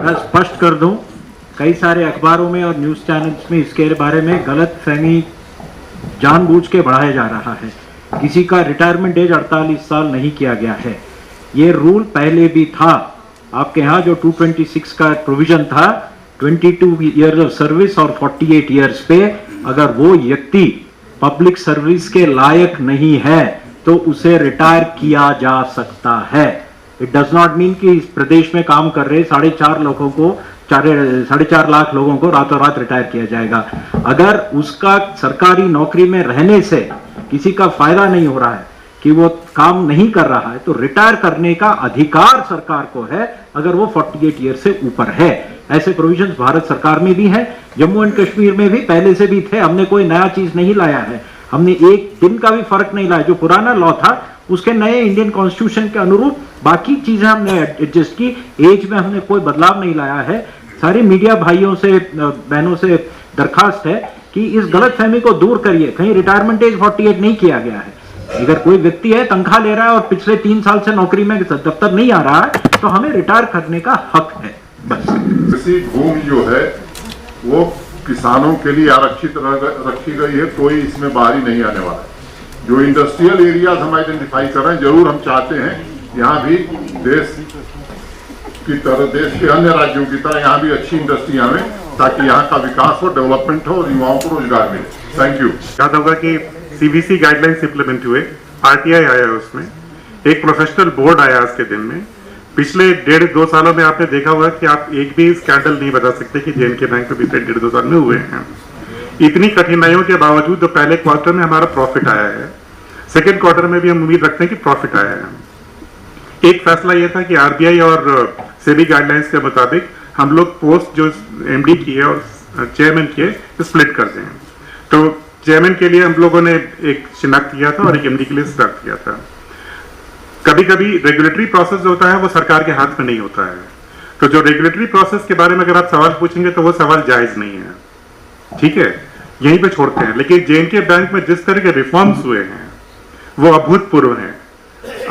मैं स्पष्ट कर दूं, कई सारे अखबारों में और न्यूज़ चैनल्स में इसके बारे में गलत फहमी जानबूझ के बढ़ाया जा रहा है। किसी का रिटायरमेंट एज 48 साल नहीं किया गया है। ये रूल पहले भी था। आपके यहाँ जो 226 का प्रोविजन था, 22 ईयर्स ऑफ सर्विस और 48 ईयर्स पे अगर वो व्यक्ति पब्लिक सर्विस के लायक नहीं है तो उसे रिटायर किया जा सकता है। इट डज नॉट मीन कि इस प्रदेश में काम कर रहे 4.5 लाख लोगों को रातों रात रिटायर किया जाएगा। अगर उसका सरकारी नौकरी में रहने से किसी का फायदा नहीं हो रहा है, कि वो काम नहीं कर रहा है, तो रिटायर करने का अधिकार सरकार को है अगर वो 48 ईयर से ऊपर है। ऐसे प्रोविजंस भारत सरकार में भी है, जम्मू एंड कश्मीर में भी पहले से भी थे। हमने कोई नया चीज नहीं लाया है, हमने एक दिन का भी फर्क नहीं लाया। जो पुराना लॉ था उसके नए इंडियन कॉन्स्टिट्यूशन के अनुरूप बाकी चीजें हमने एडजस्ट की। एज में हमने कोई बदलाव नहीं लाया है। सारे मीडिया भाइयों से बहनों से दरखास्त है कि इस गलतफहमी को दूर करिए। कहीं रिटायरमेंट एज 48 नहीं किया गया है। अगर कोई व्यक्ति है, तनख्वाह ले रहा है और पिछले 3 साल से नौकरी में दफ्तर नहीं आ रहा है, तो हमें रिटायर करने का हक है। बस कृषि भूमि जो है वो किसानों के लिए आरक्षित रखी गई है। कोई इसमें बाहरी नहीं आने वाला। जो इंडस्ट्रियल एरियाज हम आइडेंटिफाई कर रहे हैं, जरूर हम चाहते हैं यहाँ भी देश की तरह, देश के अन्य राज्यों की तरह यहाँ भी अच्छी इंडस्ट्रियां आए, ताकि यहाँ का विकास हो, डेवलपमेंट हो और युवाओं को रोजगार मिले। Thank you. याद होगा कि सीबीसी गाइडलाइंस इंप्लीमेंट हुए, आरटीआई आया उसमें, एक प्रोफेशनल बोर्ड आया आज के दिन में। पिछले 1.5-2 सालों में आपने देखा होगा कि आप एक भी स्कैंडल नहीं बता सकते कि जेएनके बैंक में पिछले 1.5-2 साल में हुए हैं। इतनी कठिनाइयों के बावजूद तो पहले क्वार्टर में हमारा प्रॉफिट आया है, सेकेंड क्वार्टर में भी हम उम्मीद रखते हैं कि प्रॉफिट आया है। एक फैसला यह था कि आरबीआई और सेबी गाइडलाइंस के मुताबिक हम लोग पोस्ट जो एमडी की है और चेयरमैन की है स्प्लिट करते हैं। तो चेयरमैन के लिए हम लोगों ने एक शिनाख्त किया था और एक एमडी के लिए शिनाख्त किया था। कभी कभी रेगुलेटरी प्रोसेस जो होता है वो सरकार के हाथ में नहीं होता है। तो जो रेगुलेटरी प्रोसेस के बारे में अगर आप सवाल पूछेंगे तो वो सवाल जायज नहीं है, ठीक है, यहीं पे छोड़ते हैं। लेकिन जेएनके बैंक में जिस तरह के रिफॉर्म्स हुए हैं वो अभूतपूर्व हैं।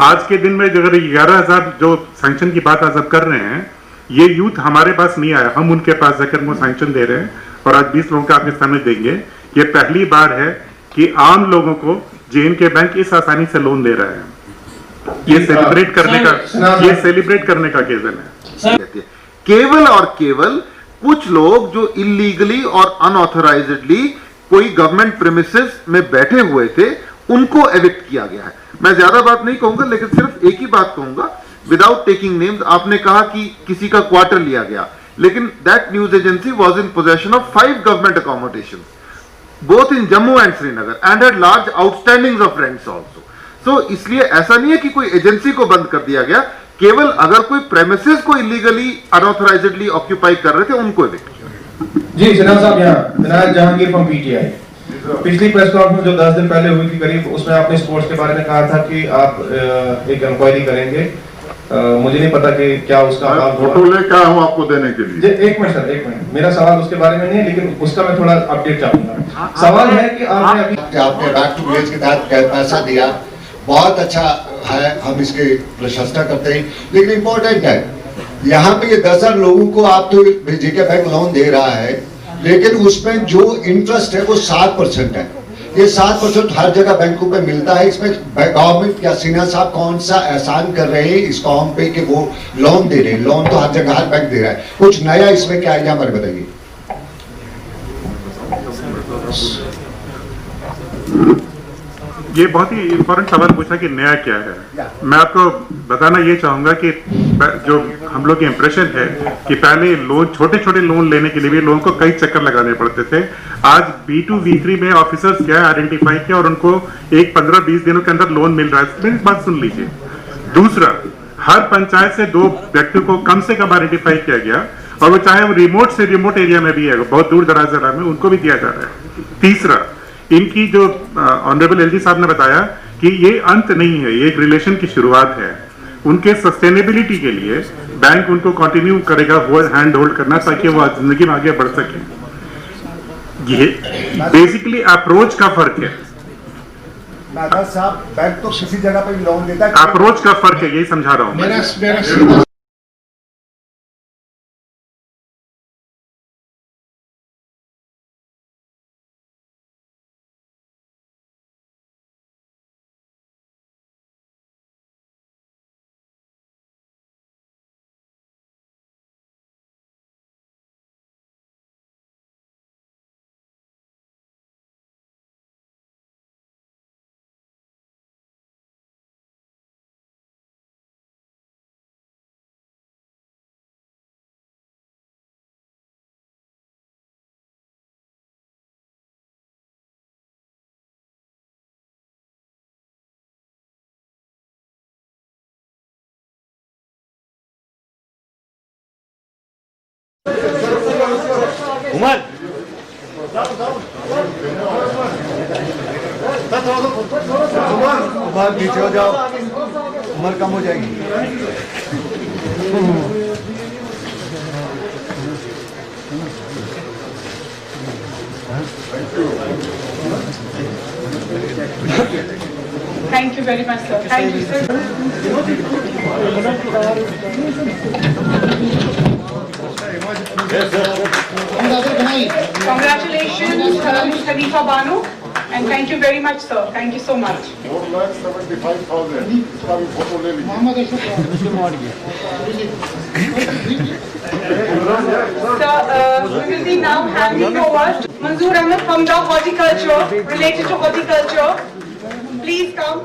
आज के दिन में अगर 11,000 जो सैंक्शन की बात आज आप कर रहे हैं, ये यूथ हमारे पास नहीं आया, हम उनके पास जाकर वो सैंक्शन दे रहे हैं और आज 20 लोगों का आपके सामने देंगे। ये पहली बार है कि आम लोगों को जेएनके बैंक इस आसानी से लोन दे रहा है। ये सेलिब्रेट करने का केवल है। केवल और केवल कुछ लोग जो इलीगली और अनऑथराइज्डली कोई गवर्नमेंट प्रेमिसेस में बैठे हुए थे, उनको एविक्ट किया गया है। मैं ज्यादा बात नहीं कहूंगा, लेकिन सिर्फ एक ही बात कहूंगा विदाउट टेकिंग नेम्स। आपने कहा कि किसी का क्वार्टर लिया गया, लेकिन that news agency was in possession of 5 government accommodation both in Jammu and Srinagar and had large outstandings of rents also. So इसलिए ऐसा नहीं है कि कोई एजेंसी को बंद कर दिया गया, केवल अगर कोई प्रेमिसेस को इलीगली अनऑथराइज्डली ऑक्यूपाई कर रहे थे उनको एविक्ट किया। जी जनाब साहब, यहाँ विनायक जहांगीर फ्रॉम पीटीआई। पिछली प्रेस कॉन्फ्रेंस जो 10 दिन पहले हुई थी करीब, उसमें आपने स्पोर्ट्स के बारे में कहा था कि आप एक इंक्वायरी करेंगे। मुझे नहीं पता कि क्या उसका फोटो लेकर आया हूं आपको देने के लिए। एक मिनट सर, एक मिनट। मेरा सवाल उसके बारे में नहीं है, लेकिन उसका मैं थोड़ा अपडेट चाहूंगा। सवाल है कि आपने बैक टू विलेज के तहत पैसा दिया, बहुत अच्छा है, हम इसकी प्रशंसा करते हैं। लेकिन इंपॉर्टेंट है यहाँ पे ये 10,000 लोगों को आप तो जेके बैंक लोन दे रहा है, लेकिन उसमें जो इंटरेस्ट है वो 7% है। ये 7% हर जगह बैंकों पे मिलता है। इसमें गवर्नमेंट या सिन्हा साहब कौन सा एहसान कर रहे हैं इस कौम पे कि वो लोन दे रहे हैं? लोन तो हर जगह हर बैंक दे रहा है, कुछ नया इसमें क्या आइडिया हमारे बताइए। ये बहुत ही इंपॉर्टेंट सवाल पूछा कि नया क्या है। मैं आपको बताना ये चाहूंगा कि जो हम लोग की इंप्रेशन है कि पहले लोन, छोटे छोटे लोन लेने के लिए भी लोगों को कई चक्कर लगाने पड़ते थे। आज B2 B3 में ऑफिसर्स क्या आइडेंटिफाई किया और उनको एक 15-20 दिनों के अंदर लोन मिल रहा है। मेरी बात सुन लीजिए। दूसरा, हर पंचायत से 2 व्यक्तियों को कम से कम आइडेंटिफाई किया गया, और वो चाहे वो रिमोट से रिमोट एरिया में भी है, बहुत दूर दराज जगह में, उनको भी दिया जा रहा है। तीसरा, इनकी जो ऑनरेबल एलजी साहब ने बताया कि ये अंत नहीं है, ये एक रिलेशन की शुरुआत है। उनके सस्टेनेबिलिटी के लिए बैंक उनको कंटिन्यू करेगा हैंड होल्ड करना, ताकि वो जिंदगी में आगे बढ़ सके। ये बेसिकली अप्रोच का फर्क है। साहब, बैंक तो किसी जगह पे भी लोन देता है, अप्रोच का फर्क है, यही समझा रहा हूं। बाहर पीछे हो जाओ, उम्र कम हो जाएगी। Thank you very much, sir. Thank you, sir. Congratulations, Ms. Hanifa Banu, and thank you very much, sir. Thank you so much. 4,75,000 इसका भी फोटो ले लीजिए। Sir, we will be now handing over Manzoor Ahmed from the horticulture, related to horticulture. Please come.